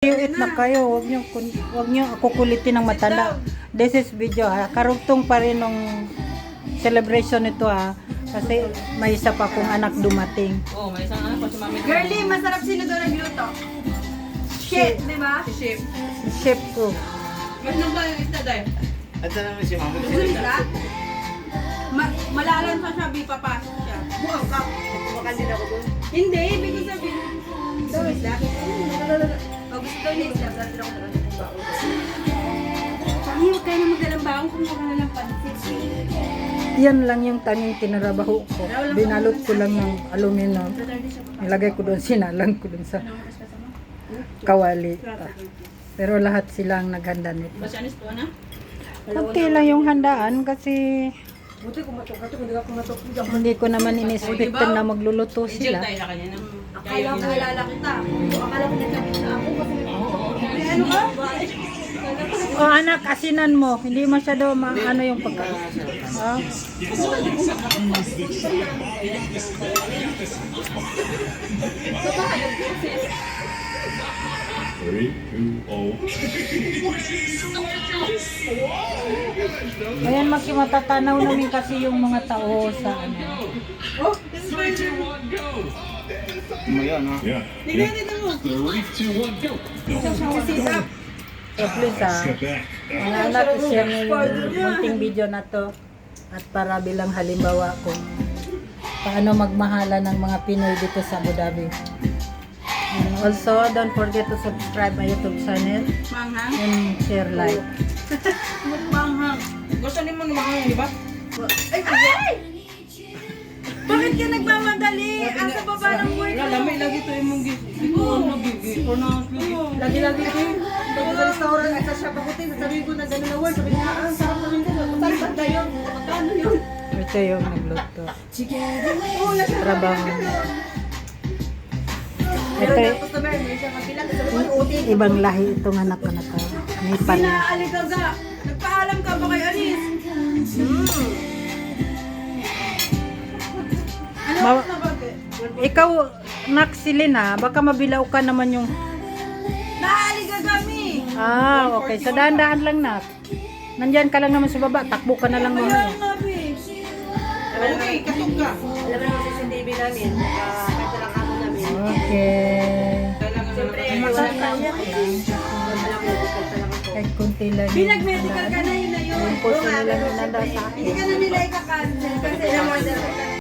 Eat na kayo, wag niyo kukulitin ng matanda. This is video ha. Karugtong pa rin ng celebration nito ha. Kasi may isa pa kong anak dumating. Oh, may isang anak pa si Mami. Girlie, masarap sino doon nagluto? Shit, di ba? Si Chef. Chef ko. Ano ba yung isda dahil? At saan naman si Mami? Gusto isda? Malalan pa siya, papasok siya. Buang ka. Kumakain din ako doon. Hindi, ibig ko sabihin. Gusto isda? Pag gusto daw niya isda, dati ako talaga ng baon. Panghi, huwag kayo na magdalang baon kung mukha na lang pansit. Yan lang yung tanging tinarabaho ko. Binalot ko lang ng aluminum. Nilagay ko doon, sinalang ko doon sa kawali. Pero lahat silang naghanda nito. Ba siya anis to na? Kunti lang yung handaan kasi Buti kumatok, hindi ka kumatok. hindi ko naman in-expect na magluluto Ijel sila. tayo na kanya na. Akala ko kilala kita. Akala ko nagkabit na ako kasi ano ka? O anak, asinan mo. Hindi masyado ano yung pagka. Ah. Three, two, oh. Ayan, matatanaw namin kasi yung mga tao sa ano. Mo yun, ha? Yeah. Yeah. Three, two, one, go. So please Step back. mga anak, share nyo yung munting video na to. At para bilang halimbawa kung paano magmahala ng mga Pinoy dito sa Abu Dhabi. And also, don't forget to subscribe my YouTube channel Manghang? and share like. Manghang. Gusto niyo mo naman di ba? Ay! Ay! Bakit ka nagmamadali? Asa baba ng buhay ko? Lamay lagi to imong giguan mo gigi. Lagi-lagi ko. Tapos sa restaurant, at sa shop ako tayo, sasabihin ko na gano'n na word. Sabihin ko na, ang sarap namin ko. Saan ba yun? Magkano yun? Ito yung nagluto. Oo, nasa Trabaho. Pero Ito, yung customer, may siya kapilang. Sabi ko, utin. ibang lahi itong anak-anak. May pan. Pinaaligaga. Nagpaalam ka ba kay Anis? Ano Ma- na ba? Ikaw, naksilin ha, baka mabilaw ka naman yung... Naaligaga mi. Ah, okay. So, dahan-dahan lang na. Nandyan ka lang naman sa baba, takbo ka na lang Kaya mamaya. nga mi. Okay, katok ka. Alam mo naman si TV namin. Kahit lang ako namin. Okay. Siyempre, Masaya ka lang. Kahit kunti lang. yung Pinag-medical ka na yun na yun. Yung post na nilang hinanda sa akin. Hindi ka na nila ika-cancel kasi naman